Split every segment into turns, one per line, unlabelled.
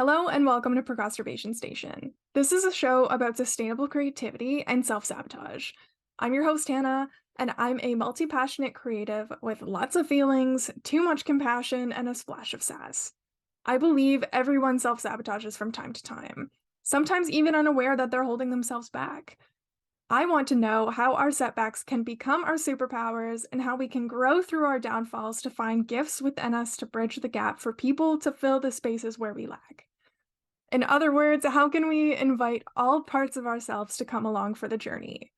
Hello and welcome to Procrastination Station. This is a show about sustainable creativity and self-sabotage. I'm your host, Hannah, and I'm a multi-passionate creative with lots of feelings, too much compassion, and a splash of sass. I believe everyone self-sabotages from time to time, sometimes even unaware that they're holding themselves back. I want to know how our setbacks can become our superpowers and how we can grow through our downfalls to find gifts within us to bridge the gap for people to fill the spaces where we lack. In other words, how can we invite all parts of ourselves to come along for the journey?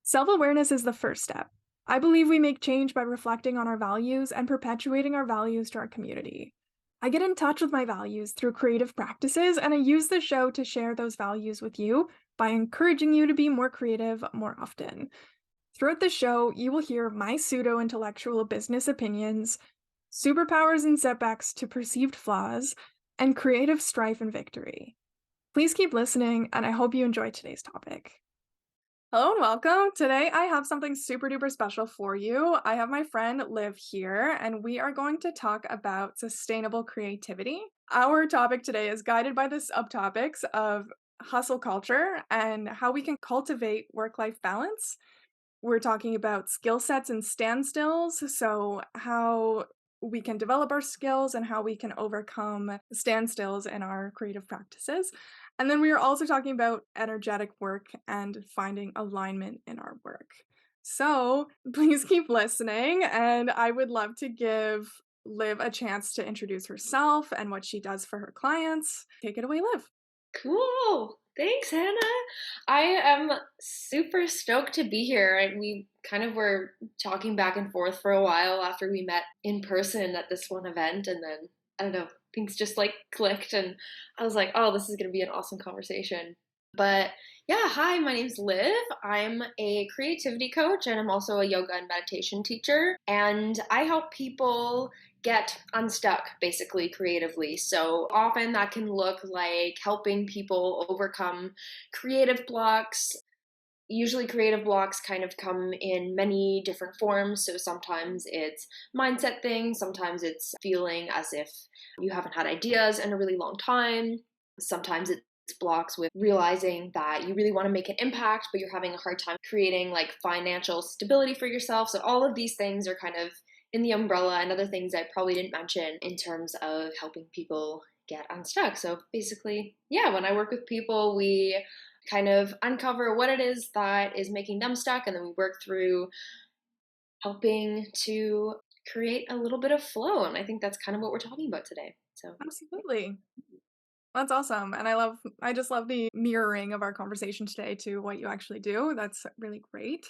Self awareness is the first step. I believe we make change by reflecting on our values and perpetuating our values to our community. I get in touch with my values through creative practices, and I use the show to share those values with you by encouraging you to be more creative more often. Throughout the show, you will hear my pseudo intellectual business opinions, superpowers and setbacks to perceived flaws, and creative strife and victory. Please keep listening, and I hope you enjoy today's topic. Hello and welcome. Today I have something super duper special for you. I have my friend Liv here, and we are going to talk about sustainable creativity. Our topic today is guided by the subtopics of hustle culture and how we can cultivate work life balance. We're talking about skill sets and standstills, so how we can develop our skills and how we can overcome standstills in our creative practices. And then we are also talking about energetic work and finding alignment in our work. So please keep listening, and I would love to give Liv a chance to introduce herself and what she does for her clients. Take it away, Liv.
Cool. Thanks, Hannah. I am super stoked to be here. We kind of were talking back and forth for a while after we met in person at this one event, and then I don't know, things just like clicked, and I was like, oh, this is going to be an awesome conversation. But yeah, hi, my name's Liv. I'm a creativity coach and I'm also a yoga and meditation teacher. And I help people get unstuck basically creatively. So often that can look like helping people overcome creative blocks. Usually creative blocks kind of come in many different forms. So sometimes it's mindset things, sometimes it's feeling as if you haven't had ideas in a really long time. Sometimes it's blocks with realizing that you really want to make an impact, but you're having a hard time creating like financial stability for yourself. So all of these things are kind of in the umbrella and other things I probably didn't mention in terms of helping people get unstuck. So basically, yeah, when I work with people, we kind of uncover what it is that is making them stuck, and then we work through helping to create a little bit of flow. And I think that's kind of what we're talking about today. So
Absolutely. That's awesome. And I just love the mirroring of our conversation today to what you actually do. That's really great.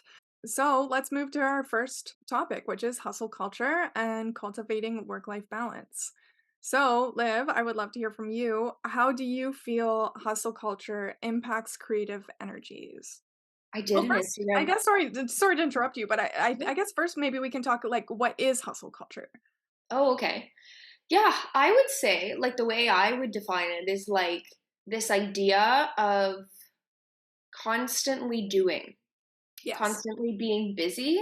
So let's move to our first topic, which is hustle culture and cultivating work-life balance. So, Liv, I would love to hear from you. How do you feel hustle culture impacts creative energies?
I
Well,
did an
first, I
Instagram.
guess sorry to interrupt you, but I guess first maybe we can talk like what is hustle culture?
Oh, okay. Yeah, I would say like the way I would define it is like this idea of constantly doing,
Yes.
constantly being busy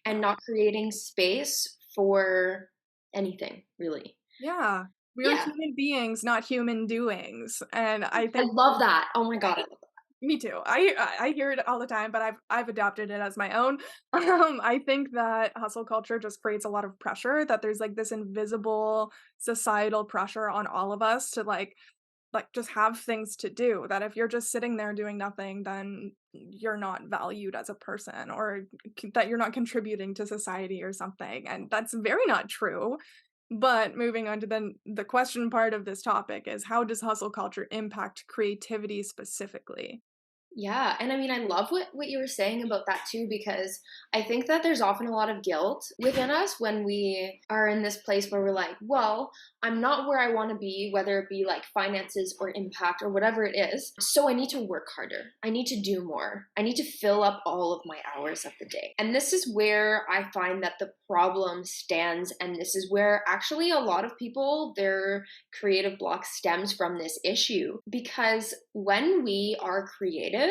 and not creating space for anything, really.
Yeah. We're
Yeah,
human beings, not human doings, and I
I
think
love that. Oh my God, I
right?
love that.
Me too. I hear it all the time, but I've adopted it as my own. I think that hustle culture just creates a lot of pressure, that there's, like, this invisible societal pressure on all of us to, just have things to do, that if you're just sitting there doing nothing, then you're not valued as a person or that you're not contributing to society or something, and that's very not true. But moving on to the question part of this topic is how does hustle culture impact creativity specifically?
Yeah, and I mean, I love what you were saying about that too, because I think that there's often a lot of guilt within us when we are in this place where we're like, well, I'm not where I want to be, whether it be like finances or impact or whatever it is. So I need to work harder. I need to do more. I need to fill up all of my hours of the day. And this is where I find that the problem stands. And this is where actually a lot of people, their creative block stems from this issue. Because when we are creative,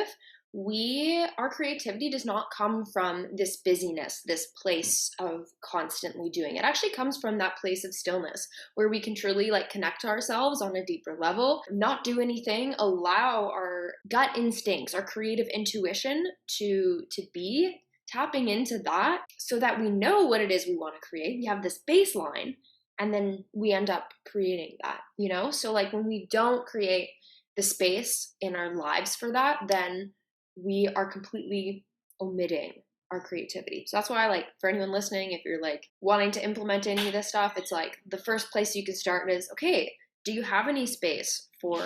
our creativity does not come from this busyness, this place of constantly doing. It actually comes from that place of stillness where we can truly like connect to ourselves on a deeper level, not do anything, allow our gut instincts, our creative intuition to be tapping into that so that we know what it is we want to create. We have this baseline and then we end up creating that, you know? So like when we don't create the space in our lives for that, then we are completely omitting our creativity. So that's why I like for anyone listening, if you're like wanting to implement any of this stuff, it's like the first place you can start is, okay, do you have any space for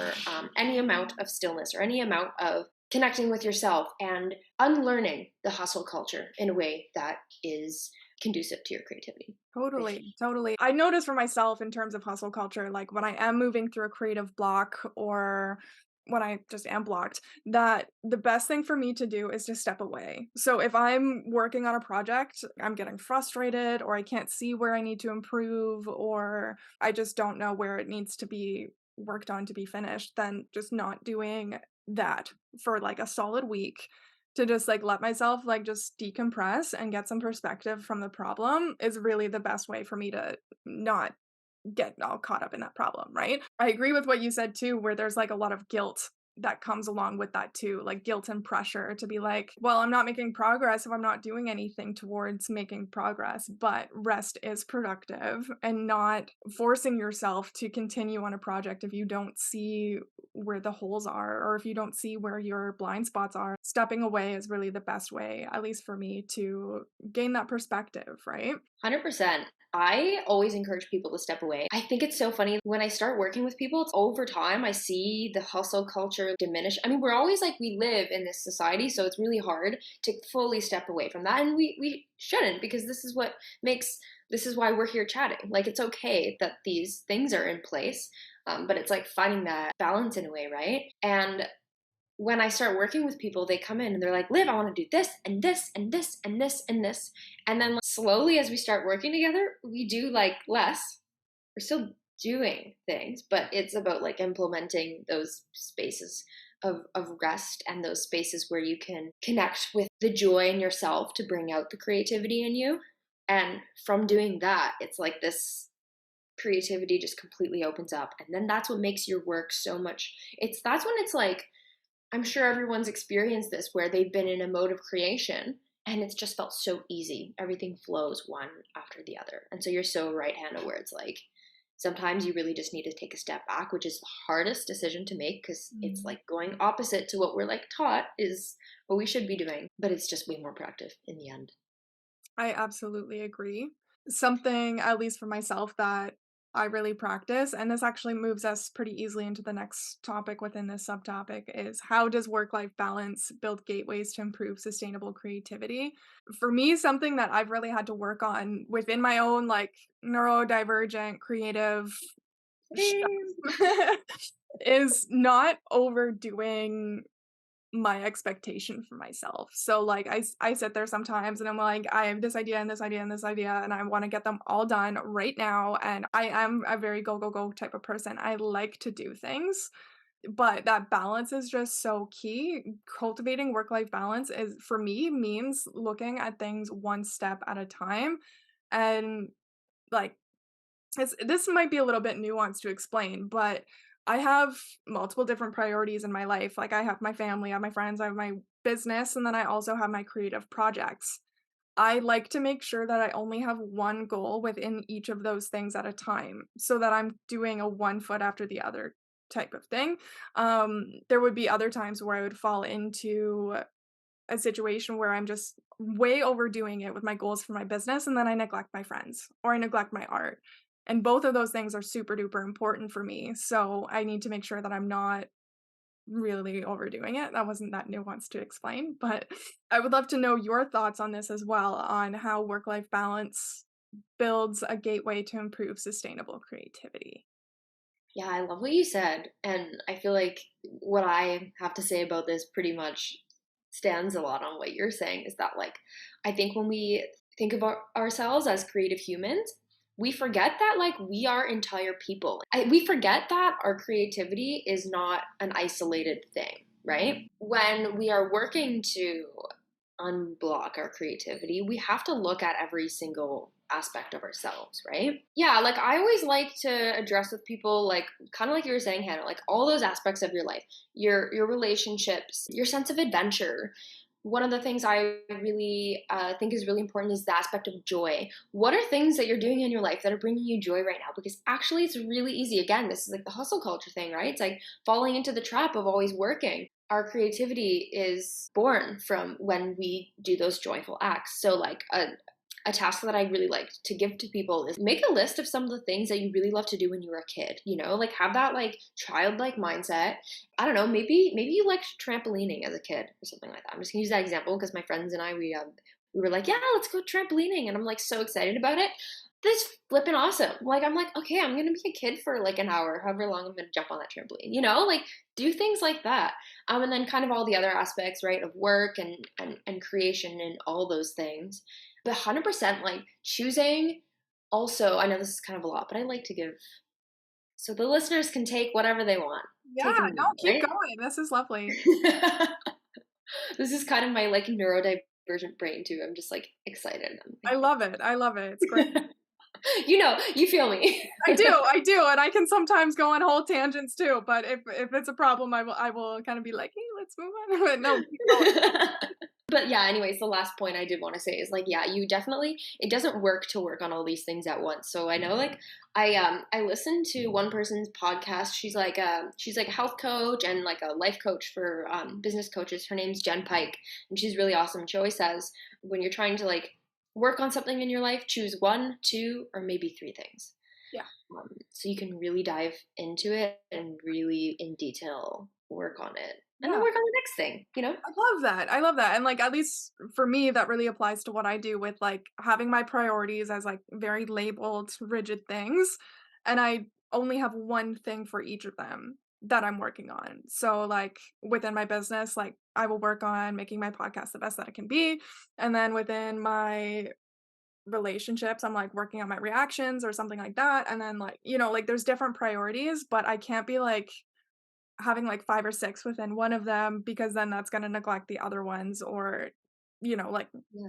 any amount of stillness or any amount of connecting with yourself and unlearning the hustle culture in a way that is conducive to your creativity?
Totally, totally. I notice for myself in terms of hustle culture, like when I am moving through a creative block or when I just am blocked, that the best thing for me to do is to step away. So if I'm working on a project, I'm getting frustrated or I can't see where I need to improve or I just don't know where it needs to be worked on to be finished, then just not doing that for like a solid week to just, like, let myself, like, just decompress and get some perspective from the problem is really the best way for me to not get all caught up in that problem, right? I agree with what you said too, where there's, like, a lot of guilt that comes along with that too, like, guilt and pressure to be like, "Well, I'm not making progress if I'm not doing anything towards making progress," but rest is productive and not forcing yourself to continue on a project if you don't see where the holes are or if you don't see where your blind spots are. Stepping away is really the best way, at least for me, to gain that perspective, right?
100%. I always encourage people to step away. I think it's so funny when I start working with people, it's over time I see the hustle culture diminish. I mean, we're always like we live in this society, so it's really hard to fully step away from that. And we shouldn't because this is why we're here chatting. Like it's okay that these things are in place. But it's like finding that balance in a way, right? And when I start working with people, they come in and they're like, Liv, I want to do this and this and this and this and this. And then like, slowly, as we start working together, we do like less. We're still doing things, but it's about like implementing those spaces of rest and those spaces where you can connect with the joy in yourself to bring out the creativity in you. And from doing that, it's like this creativity just completely opens up. And then that's what makes your work so much. That's when it's like, I'm sure everyone's experienced this where they've been in a mode of creation and it's just felt so easy. Everything flows one after the other. And so you're so right, Hannah, where it's like sometimes you really just need to take a step back, which is the hardest decision to make because it's like going opposite to what we're like taught is what we should be doing. But it's just way more productive in the end.
I absolutely agree. Something, at least for myself, that I really practice, and this actually moves us pretty easily into the next topic within this subtopic, is how does work life balance build gateways to improve sustainable creativity? For me, something that I've really had to work on within my own like neurodivergent creative
Same.
is not overdoing my expectation for myself. So, like, I sit there sometimes and I'm like, "I have this idea and this idea and this idea, and I wanna get them all done right now," and I am a very go, go, go type of person. I like to do things, but that balance is just so key. Cultivating work-life balance is for me, means looking at things one step at a time, and, like, this might be a little bit nuanced to explain, but I have multiple different priorities in my life. Like I have my family, I have my friends, I have my business, and then I also have my creative projects. I like to make sure that I only have one goal within each of those things at a time so that I'm doing a one foot after the other type of thing. There would be other times where I would fall into a situation where I'm just way overdoing it with my goals for my business, and then I neglect my friends or I neglect my art. And both of those things are super duper important for me. So I need to make sure that I'm not really overdoing it. That wasn't that nuanced to explain, but I would love to know your thoughts on this as well on how work life balance builds a gateway to improve sustainable creativity.
Yeah, I love what you said. And I feel like what I have to say about this pretty much stands a lot on what you're saying is that, like, I think when we think about ourselves as creative humans, we forget that, like, we are entire people. We forget that our creativity is not an isolated thing. right? When we are working to unblock our creativity, we have to look at every single aspect of ourselves, right? Yeah, like I always like to address with people, like kind of like you were saying, Hannah, like all those aspects of your life, your relationships, your sense of adventure. One of the things I really think is really important is the aspect of joy. What are things that you're doing in your life that are bringing you joy right now? Because actually, it's really easy. Again, this is like the hustle culture thing, right? It's like falling into the trap of always working. Our creativity is born from when we do those joyful acts. So, like a task that I really like to give to people is make a list of some of the things that you really love to do when you were a kid. You know, like have that like childlike mindset. I don't know, maybe you liked trampolining as a kid or something like that. I'm just gonna use that example because my friends and I we were like, yeah, let's go trampolining, and I'm like so excited about it. This flipping awesome. Like I'm like, okay, I'm gonna be a kid for like an hour, however long I'm gonna jump on that trampoline. You know, like do things like that. And then kind of all the other aspects, right, of work and creation and all those things. But 100% like choosing. Also, I know this is kind of a lot, but I like to give so the listeners can take whatever they want.
Yeah,
Take and
no,
leave,
keep
right?
going. This is lovely.
This is kind of my like neurodivergent brain too. I'm just like excited. I'm
I love it. I love it. It's great.
like, you know, you feel me.
I do, and I can sometimes go on whole tangents too, but if it's a problem, I will kind of be like, "Hey, let's move on." But no, keep going.
But yeah, anyways, the last point I did want to say is like, yeah, you definitely it doesn't work to work on all these things at once. So I know like I listened to one person's podcast. She's like a health coach and like a life coach for business coaches. Her name's Jen Pike, and she's really awesome. She always says when you're trying to like work on something in your life, choose one, two, or maybe three things.
Yeah.
So you can really dive into it and really in detail work on it and then
Yeah.
work on the next thing, you know?
I love that. I love that. And like at least for me, that really applies to what I do with like having my priorities as like very labeled, rigid things. And I only have one thing for each of them that I'm working on. So like within my business, like I will work on making my podcast the best that it can be. And then within my relationships, I'm like working on my reactions or something like that. And then like, like there's different priorities, but I can't be like having like 5 or 6 within one of them because then that's gonna neglect the other ones or, like
Yeah.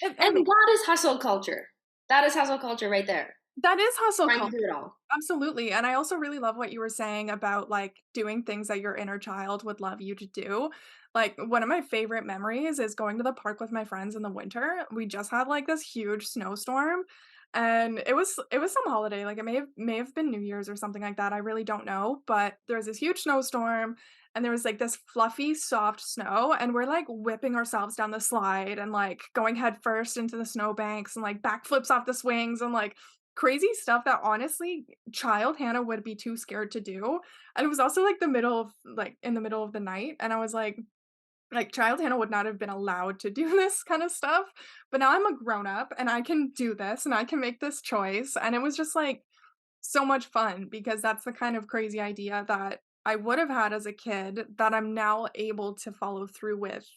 it
And
makes
that is hustle culture. That is hustle culture right there.
that is hustle
Trying to
culture.
do it all.
Absolutely, and I also really love what you were saying about, like, doing things that your inner child would love you to do. Like, one of my favorite memories is going to the park with my friends in the winter. We just had, like, this huge snowstorm, and it was some holiday, like, it may have been New Year's or something like that, I really don't know, but there was this huge snowstorm, and there was, like, this fluffy, soft snow, and we're, like, whipping ourselves down the slide and, like, going head first into the snowbanks and, like, backflips off the swings and, like, crazy stuff that honestly child Hannah would be too scared to do, and it was also, in the middle of the night, and I was like, child Hannah would not have been allowed to do this kind of stuff, but now I'm a grown up, and I can do this, and I can make this choice, and it was just, like, so much fun because that's the kind of crazy idea that I would have had as a kid that I'm now able to follow through with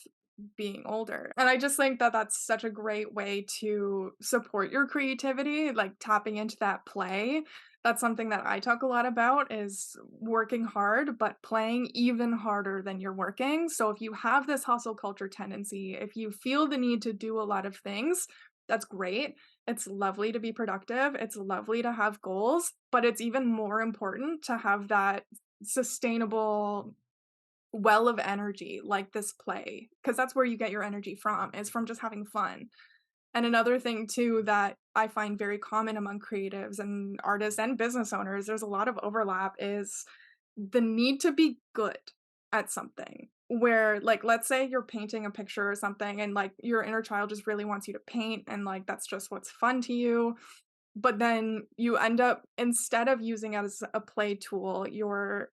being older. And I just think that that's such a great way to support your creativity, like tapping into that play. That's something that I talk a lot about is working hard, but playing even harder than you're working. So if you have this hustle culture tendency, if you feel the need to do a lot of things, that's great. It's lovely to be productive. It's lovely to have goals, but it's even more important to have that sustainable well of energy like this play because that's where you get your energy from is from just having fun. And another thing too that I find very common among creatives and artists and business owners, there's a lot of overlap is the need to be good at something. Where like let's say you're painting a picture or something and like your inner child just really wants you to paint and like that's just what's fun to you, but then you end up instead of using it as a play tool, you're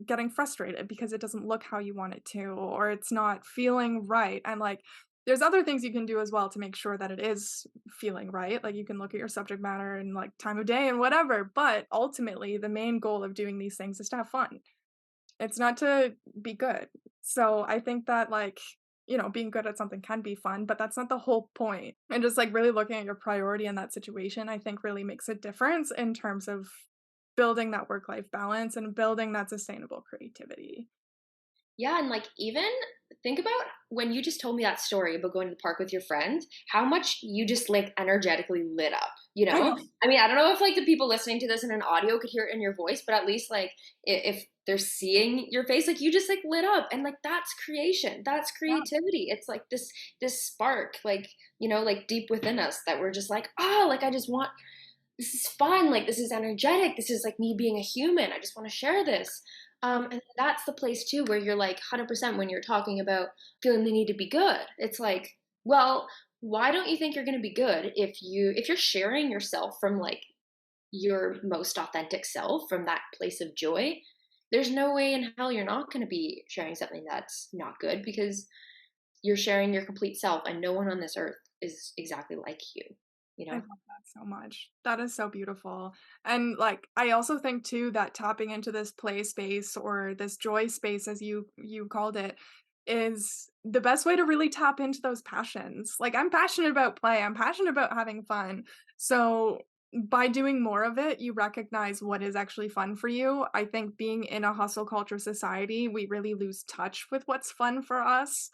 getting frustrated because it doesn't look how you want it to or it's not feeling right. And like there's other things you can do as well to make sure that it is feeling right. Like you can look at your subject matter and like time of day and whatever, but ultimately the main goal of doing these things is to have fun. It's not to be good. So I think that like being good at something can be fun, but that's not the whole point. And just like really looking at your priority in that situation, I think really makes a difference in terms of building that work life balance and building that sustainable creativity.
Yeah, and like even think about when you just told me that story about going to the park with your friend, how much you just like energetically lit up, you
I
know?
know.
I mean, I don't know if like the people listening to this in an audio could hear it in your voice, but at least like if they're seeing your face, like you just like lit up and like that's creation. That's
Yeah.
creativity. It's like this spark like, like deep within us that we're just like, "Oh, like I just want this is fun, like this is energetic, this is like me being a human, I just want to share this." And that's the place too where you're like 100% when you're talking about feeling the need to be good. It's like, well, why don't you think you're going to be good if you're sharing yourself from like your most authentic self from that place of joy? There's no way in hell you're not going to be sharing something that's not good because you're sharing your complete self and no one on this earth is exactly like you, you
I
know?
love that so much. That is so beautiful. And like I also think too that tapping into this play space or this joy space as you called it is the best way to really tap into those passions. Like I'm passionate about play, I'm passionate about having fun. So by doing more of it, you recognize what is actually fun for you. I think being in a hustle culture society, we really lose touch with what's fun for us.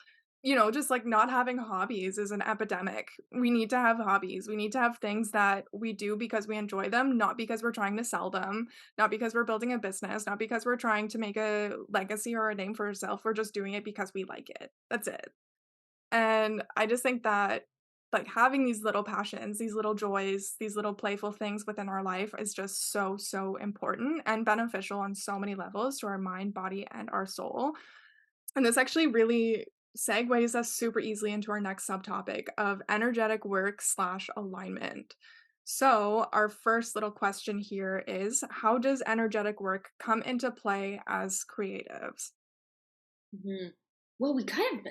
Just like not having hobbies is an epidemic. We need to have hobbies. We need to have things that we do because we enjoy them, not because we're trying to sell them, not because we're building a business, not because we're trying to make a legacy or a name for ourselves. We're just doing it because we like it. That's it. And I just think that like having these little passions, these little joys, these little playful things within our life is just so, so important and beneficial on so many levels to our mind, body, and our soul. And this actually really segues us super easily into our next subtopic of energetic work slash alignment. So, our first little question here is, how does energetic work come into play as creatives?
Mhm. Well, we
We
kind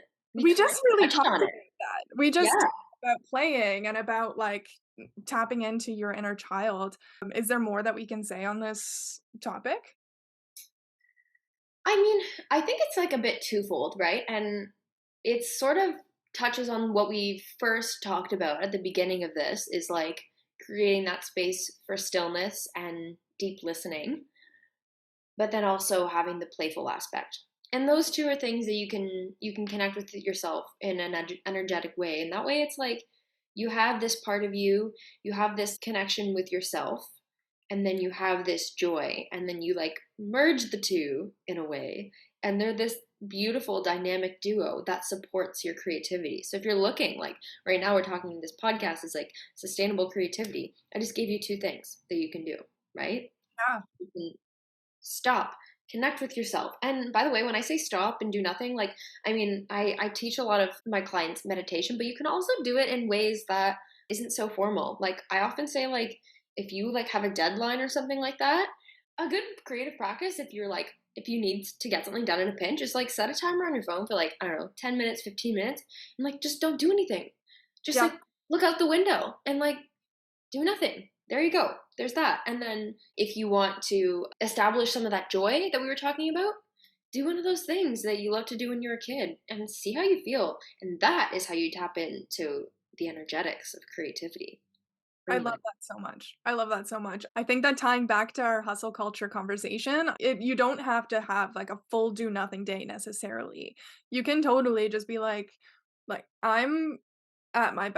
just
of
really
touched
talked
on
about
it.
that. We
Yeah.
just talked about playing and about like tapping into your inner child. Is there more that we can say on this topic?
I mean, I think it's like a bit twofold, right? And it sort of touches on what we first talked about at the beginning of this is like creating that space for stillness and deep listening, but then also having the playful aspect. And those two are things that you can connect with yourself in an energetic way. And that way it's like you have this part of you, you have this connection with yourself, and then you have this joy, and then you like merge the two in a way, and they're this beautiful dynamic duo that supports your creativity. So if you're looking like right now we're talking this podcast is like sustainable creativity. I just gave you two things that you can do, right?
Yeah.
You can stop, connect with yourself. And by the way, when I say stop and do nothing, like I mean I teach a lot of my clients meditation, but you can also do it in ways that isn't so formal. Like I often say like if you like have a deadline or something like that, a good creative practice if you're like if you need to get something done in a pinch is like set a timer on your phone for like I don't know 10 minutes 15 minutes and like just don't do anything, just
Yeah.
like look out the window and like do nothing. There you go. There's that. And then if you want to establish some of that joy that we were talking about, do one of those things that you love to do when you're a kid and see how you feel. And that is how you tap into the energetics of creativity.
I
Pretty
love
much.
that so much. I love that so much. I think that tying back to our hustle culture conversation, you don't have to have like a full do nothing day necessarily. You can totally just be like I'm at my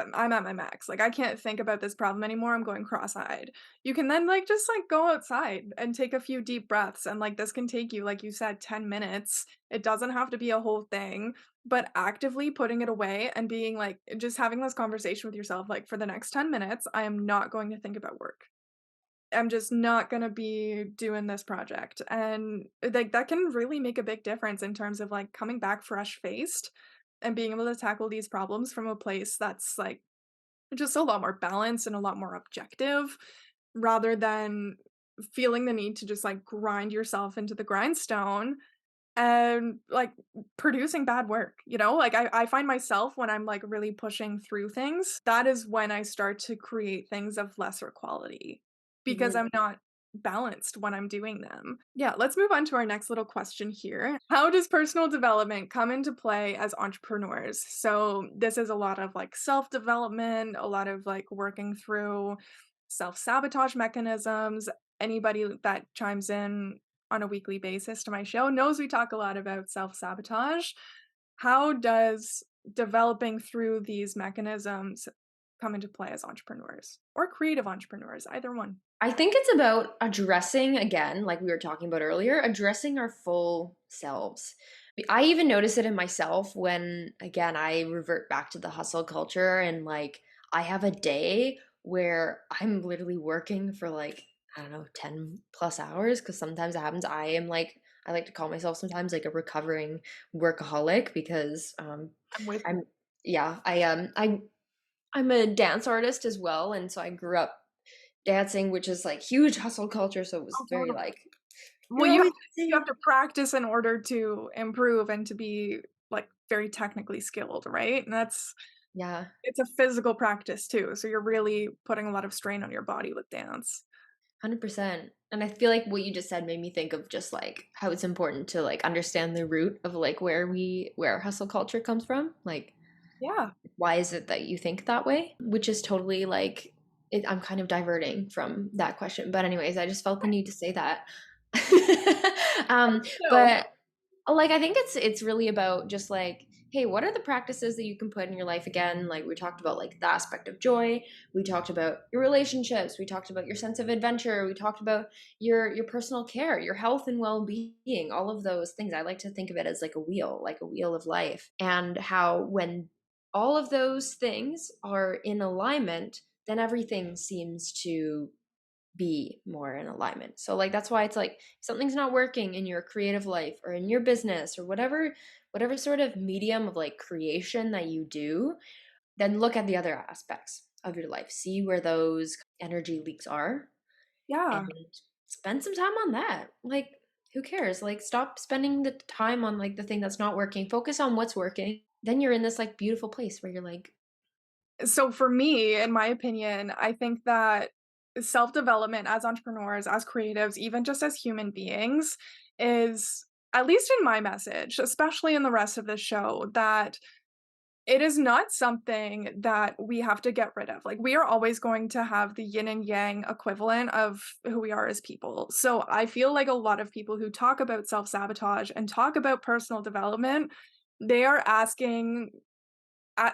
max. Like I can't think about this problem anymore. I'm going cross-eyed. You can then like just like go outside and take a few deep breaths and like this can take you like you said 10 minutes. It doesn't have to be a whole thing, but actively putting it away and being like just having this conversation with yourself like for the next 10 minutes, I am not going to think about work. I'm just not gonna be doing this project. And like that can really make a big difference in terms of like coming back fresh faced and being able to tackle these problems from a place that's like just a lot more balanced and a lot more objective rather than feeling the need to just like grind yourself into the grindstone and like producing bad work, like I find myself when I'm like really pushing through things, that is when I start to create things of lesser quality because
Mhm.
I'm not balanced when I'm doing them. Yeah, let's move on to our next little question here. How does personal development come into play as entrepreneurs? So, this is a lot of like self development, a lot of like working through self sabotage mechanisms. Anybody that chimes in on a weekly basis to my show knows we talk a lot about self-sabotage. How does developing through these mechanisms come into play as entrepreneurs or creative entrepreneurs, either one?
I think it's about addressing, again, like we were talking about earlier, addressing our full selves. I even notice it in myself when, again, I revert back to the hustle culture and like I have a day where I'm literally working for like, I don't know, 10 plus hours. Cause sometimes it happens. I like to call myself sometimes like a recovering workaholic because
I'm with you.
I'm, yeah, I'm a dance artist as well. And so I grew up dancing, which is like huge hustle culture. So it was
Oh,
very
totally.
like,
Well,
you're always
you have
dancing.
to practice in order to improve and to be, like, very technically skilled, right? And that's
Yeah,
it's a physical practice too, so you're really putting a lot of strain on your body with dance.
100%. And I feel like what you just said made me think of just like how it's important to like understand the root of like where hustle culture comes from. Like,
Yeah.
why is it that you think that way? Which is totally like, I'm kind of diverting from that question. But, anyways, I just felt the need to say that. um,
No.
but like I think it's really about just like, hey, what are the practices that you can put in your life? Again, like we talked about like the aspect of joy, we talked about your relationships, we talked about your sense of adventure, we talked about your personal care, your health and well-being, all of those things. I like to think of it as like a wheel of life, and how when all of those things are in alignment, then everything seems to be more in alignment. So like that's why it's like if something's not working in your creative life or in your business or whatever sort of medium of like creation that you do, then look at the other aspects of your life. See where those energy leaks are and
Yeah.
spend some time on that. Like who cares? Like stop spending the time on like the thing that's not working. Focus on what's working. Then you're in this like beautiful place where you're like,
So for me, in my opinion, I think that self-development as entrepreneurs, as creatives, even just as human beings, is at least in my message, especially in the rest of the show, that it is not something that we have to get rid of. Like, we are always going to have the yin and yang equivalent of who we are as people. So I feel like a lot of people who talk about self-sabotage and talk about personal development, they are asking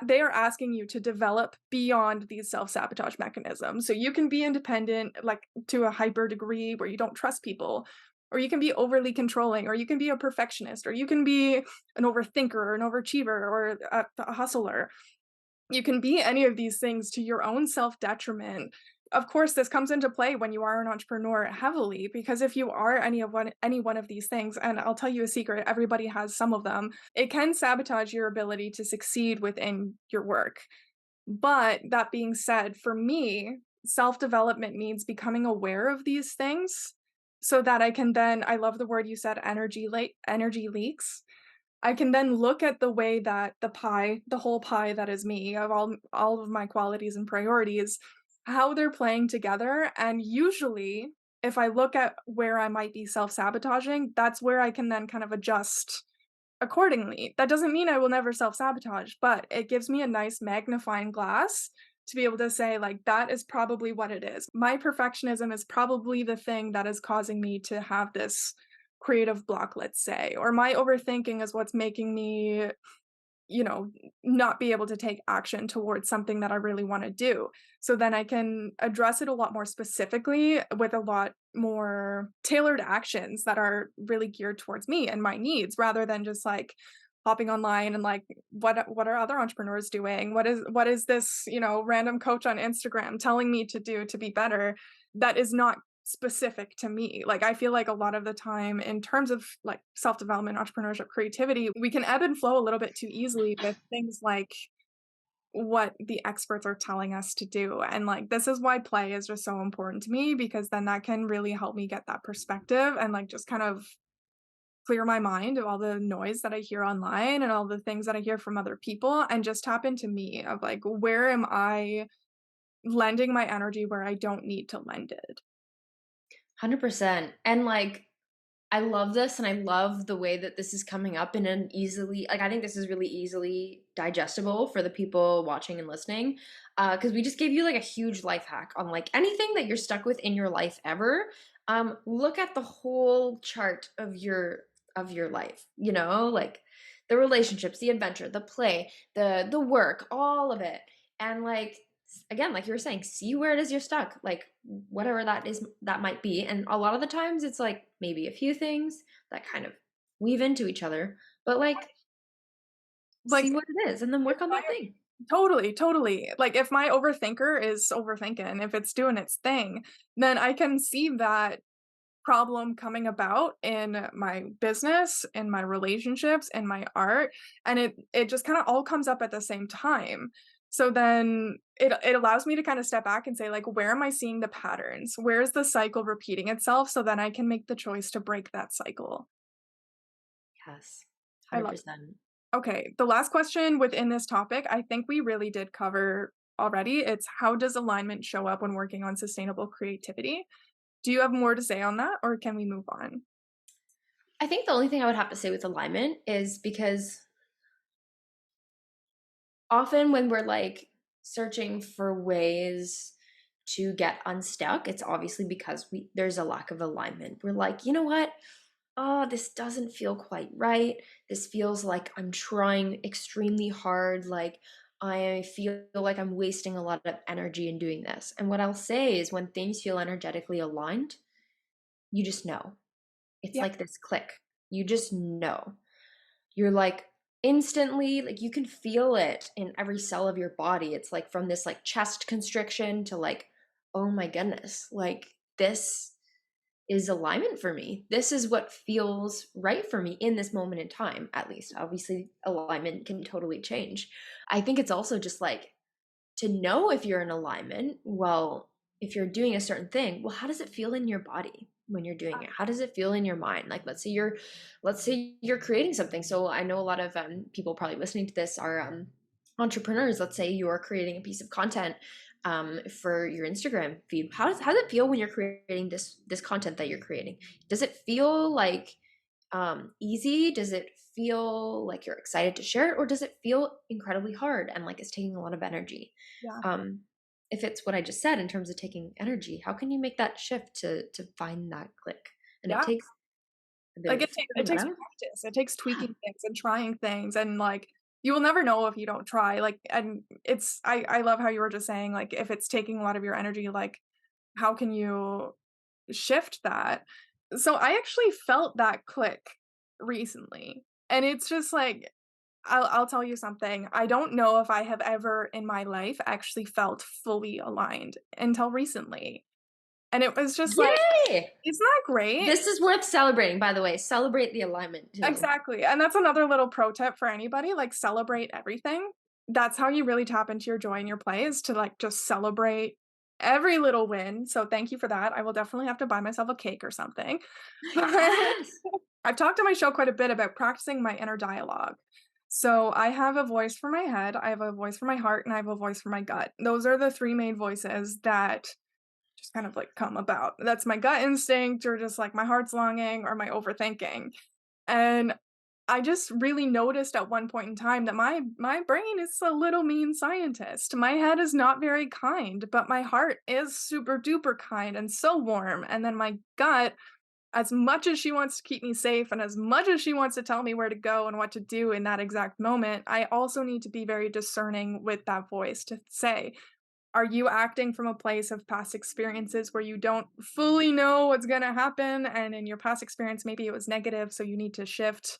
they are asking you to develop beyond these self-sabotage mechanisms. So you can be independent, like to a hyper degree where you don't trust people, or you can be overly controlling, or you can be a perfectionist, or you can be an overthinker or an overachiever or a hustler. You can be any of these things to your own self-detriment. Of course, this comes into play when you are an entrepreneur heavily, because if you are any one of these things, and I'll tell you a secret, everybody has some of them, it can sabotage your ability to succeed within your work. But that being said, for me, self-development means becoming aware of these things so that I can then I love the word you said, energy leaks. I can then look at the way that the whole pie that is me, of all of my qualities and priorities, how they're playing together, and usually, if I look at where I might be self-sabotaging, that's where I can then kind of adjust accordingly. That doesn't mean I will never self-sabotage, but it gives me a nice magnifying glass to be able to say, like, "That is probably what it is. My perfectionism is probably the thing that is causing me to have this creative block, let's say, or my overthinking is what's making me, you know, not be able to take action towards something that I really wanna do." So then I can address it a lot more specifically with a lot more tailored actions that are really geared towards me and my needs, rather than just, like, hopping online and, like, what are other entrepreneurs doing? What is this, random coach on Instagram telling me to do to be better? That is not specific to me. Like, I feel like a lot of the time in terms of, like, self-development, entrepreneurship, creativity, we can ebb and flow a little bit too easily with things like what the experts are telling us to do, and, like, this is why play is just so important to me, because then that can really help me get that perspective and, like, just kind of clear my mind of all the noise that I hear online and all the things that I hear from other people, and just tap into me of, like, where am I lending my energy where I don't need to lend it.
100%. And like I love this, and I love the way that this is coming up in an easily like, I think this is really easily digestible for the people watching and listening, because we just gave you, like, a huge life hack on, like, anything that you're stuck with in your life ever. look at the whole chart of your life, like the relationships, the adventure, the play, the work, all of it. And like again, like you were saying, see where it is you're stuck, like whatever that is that might be. And a lot of the times it's like maybe a few things that kind of weave into each other, but like
Like,
see what it is and then
if
work on
I
that thing.
totally, totally. Like, if my overthinker is overthinking, if it's doing its thing, then I can see that problem coming about in my business, in my relationships, in my art, and it just kinda all comes up at the same time. So then it allows me to kinda step back and say, like, "Where am I seeing the patterns? Where is the cycle repeating itself?" So then I can make the choice to break that cycle.
Yes,
I love it.
100%.
Okay, the last question within this topic, I think we really did cover already. It's how does alignment show up when working on sustainable creativity? Do you have more to say on that, or can we move on?
I think the only thing I would have to say with alignment is because often when we're like searching for ways to get unstuck, it's obviously because there's a lack of alignment. We're like, you know what? Oh, this doesn't feel quite right. This feels like I'm trying extremely hard. Like I feel like I'm wasting a lot of energy in doing this. And what I'll say is when things feel energetically aligned, you just know. It's
Yeah,
like this click. You just know. You're like instantly, like you can feel it in every cell of your body. It's like from this like chest constriction to like, oh my goodness, like this is alignment for me. This is what feels right for me in this moment in time, at least. Obviously, alignment can totally change. I think it's also just like to know if you're in alignment. Well, if you're doing a certain thing, well, how does it feel in your body when you're doing it? How does it feel in your mind? Like let's say you're creating something. So I know a lot of people probably listening to this are entrepreneurs. Let's say you are creating a piece of content for your Instagram feed. How does it feel when you're creating this content that you're creating? Does it feel like easy? Does it feel like you're excited to share it, or does it feel incredibly hard and like it's taking a lot of energy?
yeah,
Um, if it's what I just said in terms of taking energy, how can you make that shift to find that click? And it
yeah.
takes a bit
Like,
of
it
figuring that
takes
out.
practice, it takes
Yeah.
tweaking things and trying things, and, like, you will never know if you don't try, like, and it's I love how you were just saying, like, if it's taking a lot of your energy, like, how can you shift that? So, I actually felt that click recently, and it's just, like I'll tell you something, I don't know if I have ever in my life actually felt fully aligned until recently, and it was just like,
Yay!
isn't that great?
This is worth celebrating, by the way. Celebrate the alignment too.
Exactly, and that's another little pro tip for anybody, like, celebrate everything. That's how you really tap into your joy and your play is to, like, just celebrate every little win, so thank you for that. I will definitely have to buy myself a cake or something. But
Yes.
I've talked on my show quite a bit about practicing my inner dialogue. So I have a voice for my head, I have a voice for my heart, and I have a voice for my gut. Those are the 3 main voices that just kind of, like, come about. That's my gut instinct or just, like, my heart's longing or my overthinking. And I just really noticed at one point in time that my brain is a little mean scientist. My head is not very kind, but my heart is super duper kind and so warm. And then my gut, as much as she wants to keep me safe and as much as she wants to tell me where to go and what to do in that exact moment, I also need to be very discerning with that voice to say, are you acting from a place of past experiences where you don't fully know what's going to happen? And in your past experience, maybe it was negative. So you need to shift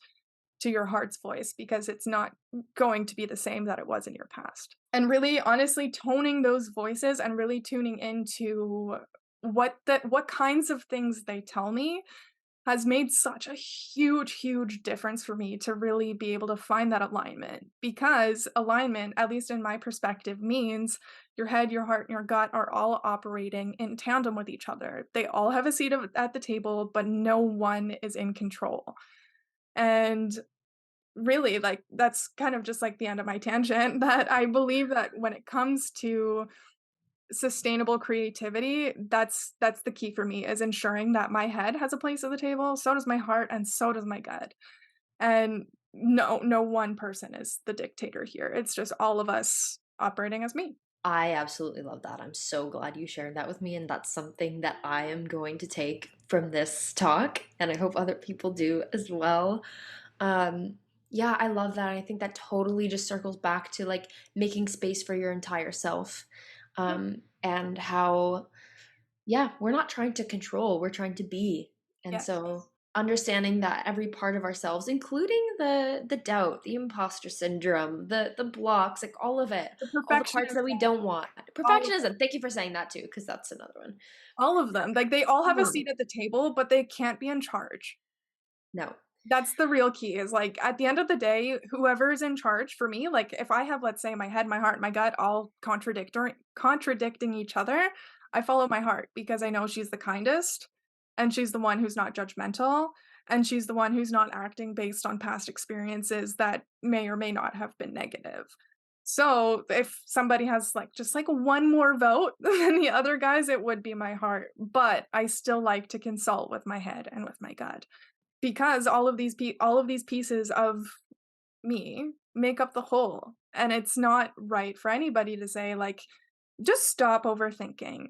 to your heart's voice because it's not going to be the same that it was in your past. And really honestly toning those voices and really tuning into what kinds of things they tell me has made such a huge difference for me to really be able to find that alignment because alignment, at least in my perspective, means your head, your heart, and your gut are all operating in tandem with each other. They all have a seat at the table, but no one is in control. And really, like, that's kind of just like the end of my tangent, that I believe that when it comes to sustainable creativity, that's the key for me is ensuring that my head has a place at the table, so does my heart, and so does my gut. And no one person is the dictator here. It's just all of us operating as me.
I absolutely love that. I'm so glad you shared that with me. And that's something that I am going to take from this talk. And I hope other people do as well. Um, yeah, I love that. I think that totally just circles back to like making space for your entire self.
Yep.
And how, yeah, we're not trying to control, we're trying to be. And
Yes.
so understanding that every part of ourselves, including the doubt, the imposter syndrome, the blocks, like all of it,
The
all the parts that we
perfectionism,
don't want.
all of it.
Perfectionism. Thank you for saying that too, because that's another one.
All of them. Like, they all have a
Um,
seat at the table, but they can't be in charge.
no.
That's the real key is, like, at the end of the day, whoever is in charge for me, like, if I have, let's say, my head, my heart, my gut all contradicting each other, I follow my heart because I know she's the kindest, and she's the one who's not judgmental, and she's the one who's not acting based on past experiences that may or may not have been negative. So, if somebody has, like, just, like, one more vote than the other guys, it would be my heart, but I still like to consult with my head and with my gut. Because all of these pieces of me make up the whole, and it's not right for anybody to say, like, "Just stop overthinking."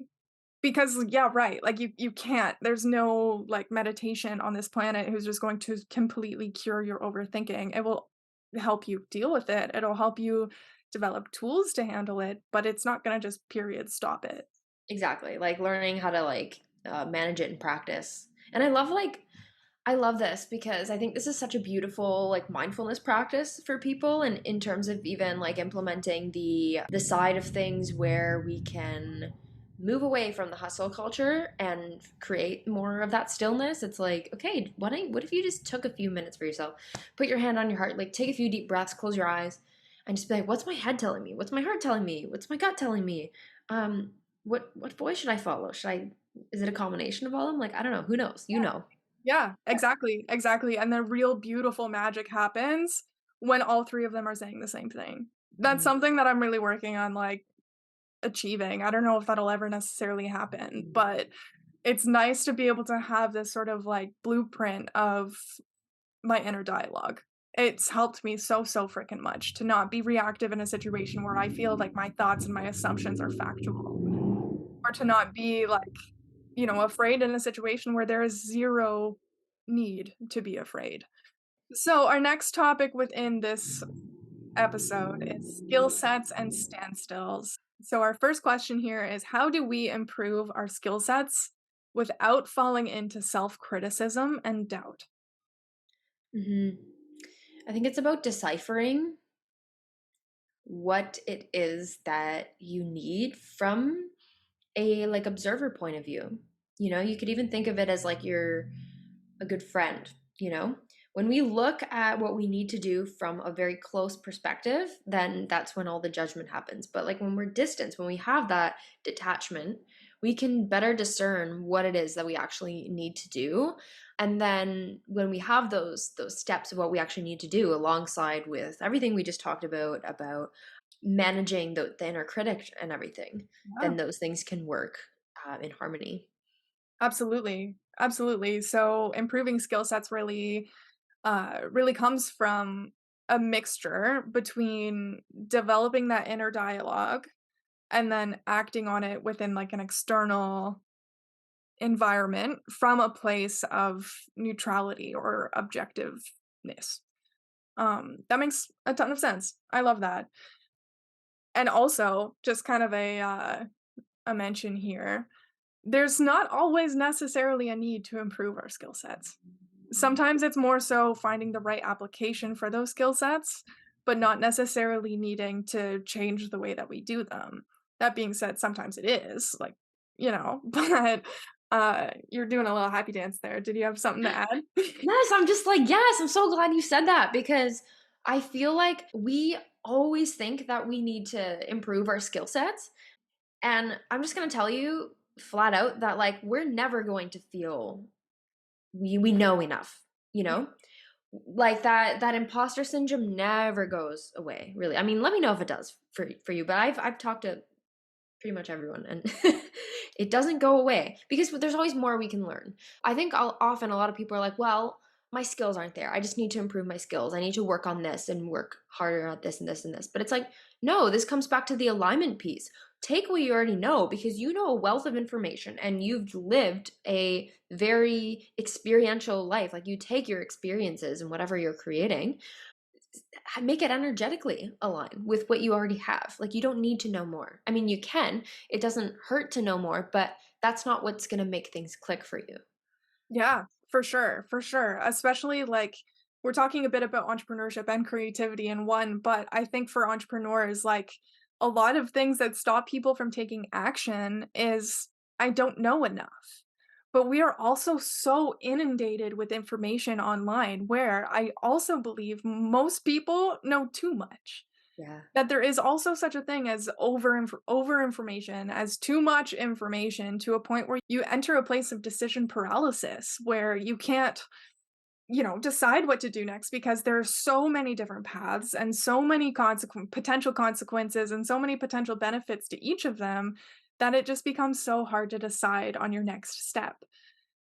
Because yeah, right, like, you can't. There's no, like, meditation on this planet who's just going to completely cure your overthinking. It will help you deal with it, it'll help you develop tools to handle it, but it's not gonna just period stop it.
Exactly. Like learning how to like manage it in practice. And I love this because I think this is such a beautiful like mindfulness practice for people and in terms of even like implementing the side of things where we can move away from the hustle culture and create more of that stillness. It's like, okay, what if you just took a few minutes for yourself? Put your hand on your heart, like take a few deep breaths, close your eyes, and just be like, what's my head telling me? What's my heart telling me? What's my gut telling me? Um, what voice should I follow? Should I is it a combination of all of them? Like, I don't know. Who knows? You know.
Yeah, exactly, exactly, and the real beautiful magic happens when all 3 of them are saying the same thing. That's
Mhm.
something that I'm really working on, like, achieving. I don't know if that'll ever necessarily happen, but it's nice to be able to have this sort of, like, blueprint of my inner dialogue. It's helped me so, so freaking much to not be reactive in a situation where I feel like my thoughts and my assumptions are factual, or to not be, like, afraid in a situation where there is 0 need to be afraid. So, our next topic within this episode is skill sets and standstills. So, our first question here is how do we improve our skill sets without falling into self criticism and doubt?
Mhm. I think it's about deciphering what it is that you need from a like observer point of view. You know, you could even think of it as like you're a good friend, you know? When we look at what we need to do from a very close perspective, then that's when all the judgment happens. But like when we're distant, when we have that detachment, we can better discern what it is that we actually need to do. And then when we have those steps of what we actually need to do alongside with everything we just talked about managing the inner critic and everything,
Yeah,
then those things can work in harmony.
absolutely. Absolutely. So, improving skill sets really comes from a mixture between developing that inner dialogue and then acting on it within like an external environment from a place of neutrality or objectiveness. That makes a ton of sense. I love that. And also, just kind of a mention here. There's not always necessarily a need to improve our skill sets. Sometimes it's more so finding the right application for those skill sets, but not necessarily needing to change the way that we do them. That being said, sometimes it is, like, but, you're doing a little happy dance there. Did you have something to add?
Yes, I'm just like, yes, I'm so glad you said that because I feel like we always think that we need to improve our skill sets. And I'm just going to tell you flat out that like we're never going to feel we know enough, you
Yeah.
know? Like that imposter syndrome never goes away, really. I mean, let me know if it does for you, but I've talked to pretty much everyone and it doesn't go away because there's always more we can learn. I think often a lot of people are like, well, my skills aren't there, I just need to improve my skills, I need to work on this and work harder at this and this and this. But it's like, no, this comes back to the alignment piece. take what you already know, because you know a wealth of information and you've lived a very experiential life. Like, you take your experiences and whatever you're creating, make it energetically align with what you already have. Like, you don't need to know more. I mean, you can, it doesn't hurt to know more, but that's not what's going to make things click for you.
Yeah, for sure, for sure. Especially like we're talking a bit about entrepreneurship and creativity in one, but I think for entrepreneurs, like a lot of things that stop people from taking action is I don't know enough. But we are also so inundated with information online where I also believe most people know too much.
Yeah.
That there is also such a thing as over information, as too much information to a point where you enter a place of decision paralysis, where you can't, decide what to do next because there are so many different paths and so many potential consequences and so many potential benefits to each of them that it just becomes so hard to decide on your next step.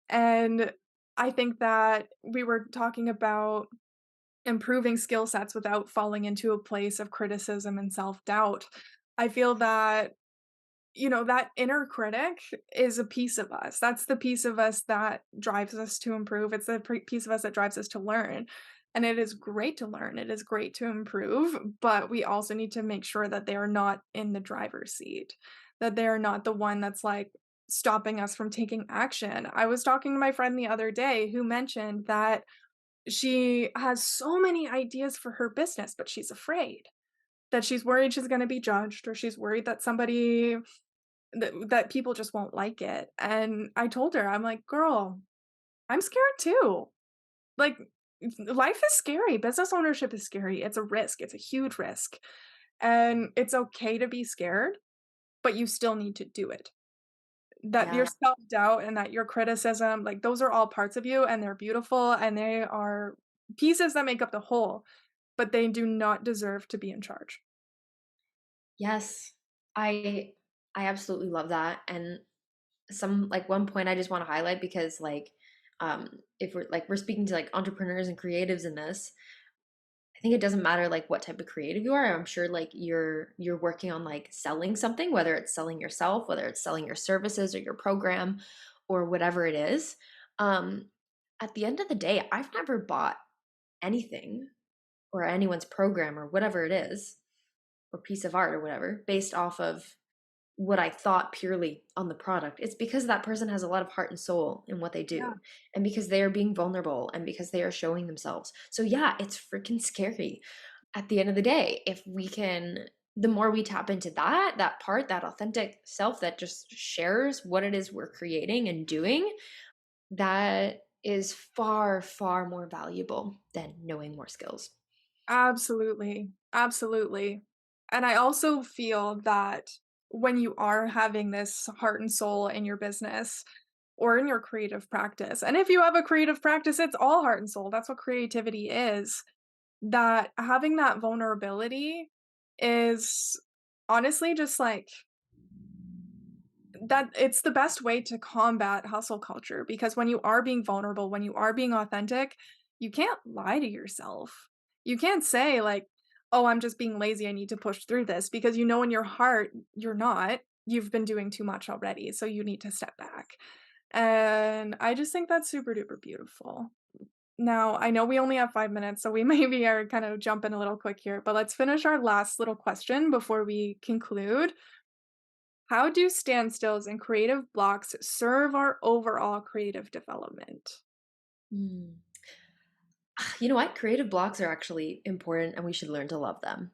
And I think that we were talking about improving skill sets without falling into a place of criticism and self-doubt. I feel that, that inner critic is a piece of us. That's the piece of us that drives us to improve. It's the piece of us that drives us to learn. And it is great to learn. It is great to improve, but we also need to make sure that they are not in the driver's seat, that they are not the one that's like stopping us from taking action. I was talking to my friend the other day who mentioned that she has so many ideas for her business, but she's afraid that she's worried she's gonna be judged or she's worried that that people just won't like it, and I told her, I'm like, "Girl, I'm scared too." Like, life is scary, business ownership is scary, it's a risk, it's a huge risk, and it's okay to be scared, but you still need to do it. That your
Yeah.
self-doubt and that your criticism, like, those are all parts of you, and they're beautiful, and they are pieces that make up the whole, but they do not deserve to be in charge.
Yes. I I absolutely love that. And some, like, one point I just want to highlight, because like, if we're speaking to like entrepreneurs and creatives in this, I think it doesn't matter like what type of creative you are. I'm sure like you're working on like selling something, whether it's selling yourself, whether it's selling your services or your program or whatever it is. Um, at the end of the day, I've never bought anything or anyone's program or whatever it is, or piece of art or whatever, based off of what I thought purely on the product. It's because that person has a lot of heart and soul in what they
Yeah,
do, and because they are being vulnerable, and because they are showing themselves. So yeah, it's freaking scary. At the end of the day, if we can, the more we tap into that part, that authentic self that just shares what it is we're creating and doing, that is far, far more valuable than knowing more skills.
absolutely, absolutely, and I also feel that when you are having this heart and soul in your business or in your creative practice, and if you have a creative practice, it's all heart and soul, that's what creativity is, that having that vulnerability is honestly just like that it's the best way to combat hustle culture because when you are being vulnerable, when you are being authentic, you can't lie to yourself. You can't say like, "Oh, I'm just being lazy. I need to push through this," because you know in your heart you're not. You've been doing too much already, so you need to step back. And I just think that's super duper beautiful. Now, I know we only have 5 minutes, so we maybe are kind of jumping a little quick here, but let's finish our last little question before we conclude. How do standstills and creative blocks serve our overall creative development?
Mm. You know what? Creative blocks are actually important, and we should learn to love them,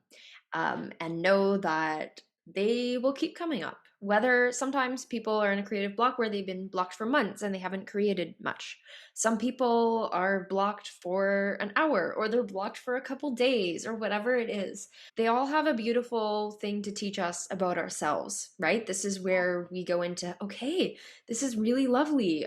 and know that they will keep coming up. Whether sometimes people are in a creative block where they've been blocked for months and they haven't created much. Some people are blocked for an hour, or they're blocked for a couple days, or whatever it is. They all have a beautiful thing to teach us about ourselves, right? This is where we go into, okay, this is really lovely.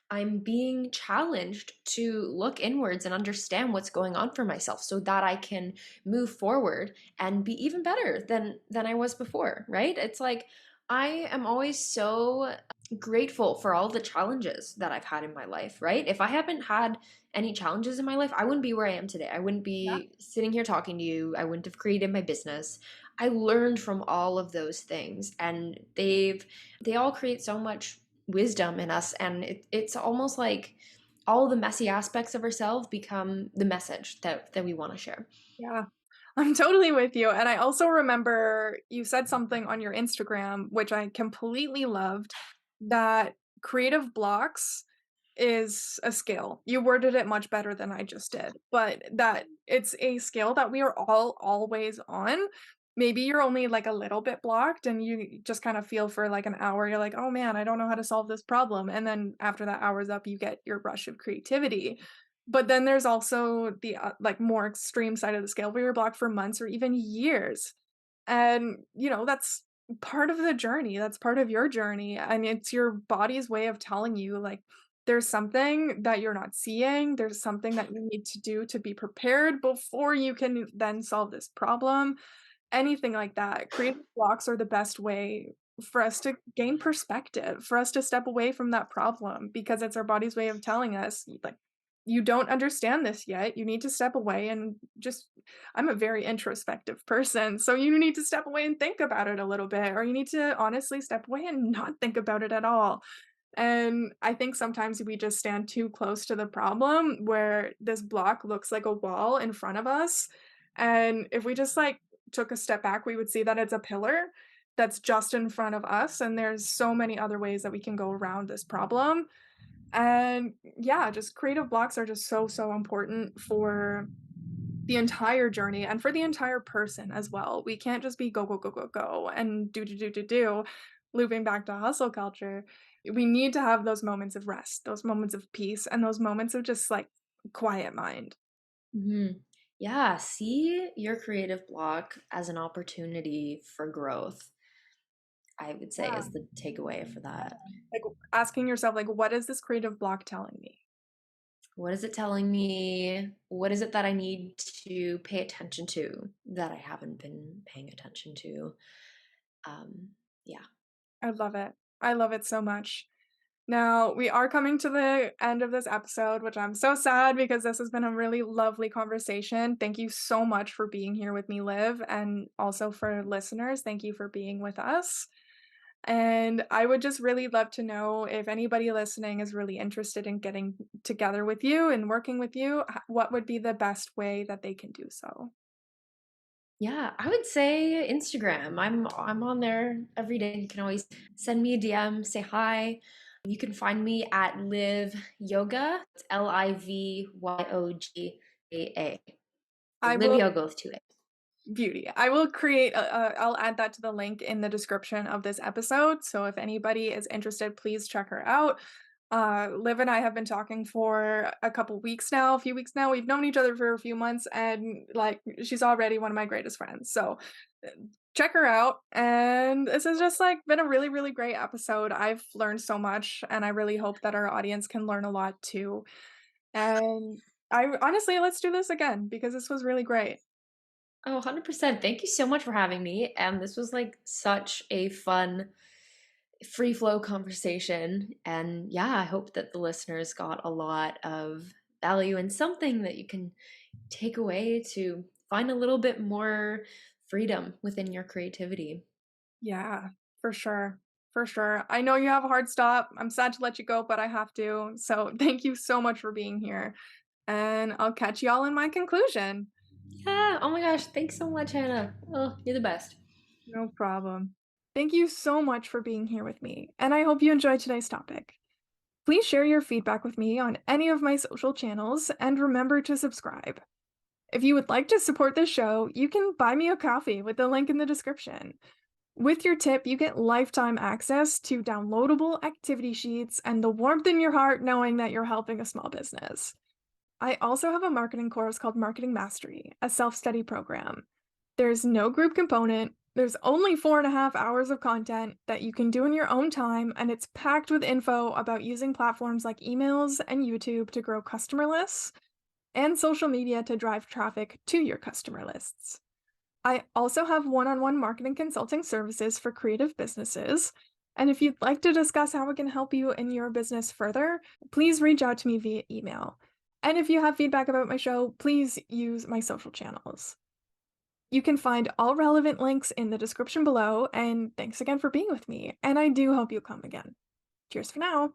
I'm being challenged to look inwards and understand what's going on for myself so that I can move forward and be even better than I was before, right? It's like I am always so grateful for all the challenges that I've had in my life, right? If I haven't had any challenges in my life, I wouldn't be where I am today. I wouldn't
Yeah.
be sitting here talking to you. I wouldn't have created my business. I learned from all of those things, and they all create so much wisdom in us, and it's almost like all the messy aspects of ourselves become the message that we want to share.
Yeah. I'm totally with you, and I also remember you said something on your Instagram, which I completely loved, that creative blocks is a skill. You worded it much better than I just did, but that it's a skill that we are all always on. Maybe you're only, like, a little bit blocked and you just kinda feel for, like, an hour, you're like, "Oh, man, I don't know how to solve this problem," and then after that hour's up, you get your rush of creativity. But then there's also the, like, more extreme side of the scale where you're blocked for months or even years. And, that's part of the journey, that's part of your journey, and it's your body's way of telling you, like, there's something that you're not seeing, there's something that you need to do to be prepared before you can then solve this problem, anything like that. Creative blocks are the best way for us to gain perspective, for us to step away from that problem because it's our body's way of telling us, like, "You don't understand this yet, you need to step away and just." I'm a very introspective person, so you need to step away and think about it a little bit, or you need to honestly step away and not think about it at all. And I think sometimes we just stand too close to the problem where this block looks like a wall in front of us. And if we just like took a step back, we would see that it's a pillar that's just in front of us. And there's so many other ways that we can go around this problem. And yeah, just creative blocks are just so, so important for the entire journey and for the entire person as well. We can't just be go, go, go, go, go and do, do, do, do, do, looping back to hustle culture. We need to have those moments of rest, those moments of peace, and those moments of just like quiet mind.
Mhm. Yeah, see your creative block as an opportunity for growth, I would say
Yeah.
is the takeaway for that.
Like asking yourself, like, what is this creative block telling me?
What is it telling me? What is it that I need to pay attention to that I haven't been paying attention to? Um, yeah.
I love it. I love it so much. Now, we are coming to the end of this episode, which I'm so sad because this has been a really lovely conversation. Thank you so much for being here with me, Liv, and also for listeners, thank you for being with us. And I would just really love to know if anybody listening is really interested in getting together with you and working with you, what would be the best way that they can do so?
Yeah, I would say Instagram. I'm on there every day. You can always send me a DM, say hi. You can find me at Liv Yoga. It's Livyoga. So
I
Liv
will
Yoga with two A.
Beauty. I will create I'll add that to the link in the description of this episode, so if anybody is interested, please check her out. Liv and I have been talking for a few weeks now. We've known each other for a few months, and, like, she's already one of my greatest friends, so, uh, check her out, and this has just, like, been a really, really great episode. I've learned so much, and I really hope that our audience can learn a lot too, and I honestly, let's do this again because this was really great.
Oh, 100%. Thank you so much for having me. And this was like such a fun, free flow conversation. And yeah, I hope that the listeners got a lot of value and something that you can take away to find a little bit more freedom within your creativity.
Yeah, for sure. For sure. I know you have a hard stop. I'm sad to let you go, but I have to. So thank you so much for being here. And I'll catch y'all in my conclusion.
Yeah. Oh my gosh. Thanks so much, Hannah. Oh, you're the best.
No problem. Thank you so much for being here with me. And I hope you enjoyed today's topic. Please share your feedback with me on any of my social channels and remember to subscribe. If you would like to support this show, you can buy me a coffee with the link in the description. With your tip, you get lifetime access to downloadable activity sheets and the warmth in your heart knowing that you're helping a small business. I also have a marketing course called Marketing Mastery, a self study program. There's no group component, there's only 4.5 hours of content that you can do in your own time, and it's packed with info about using platforms like emails and YouTube to grow customer lists and social media to drive traffic to your customer lists. I also have one-on-one marketing consulting services for creative businesses. And if you'd like to discuss how I can help you in your business further, please reach out to me via email. And if you have feedback about my show, please use my social channels. You can find all relevant links in the description below, and thanks again for being with me, and I do hope you come again. Cheers for now.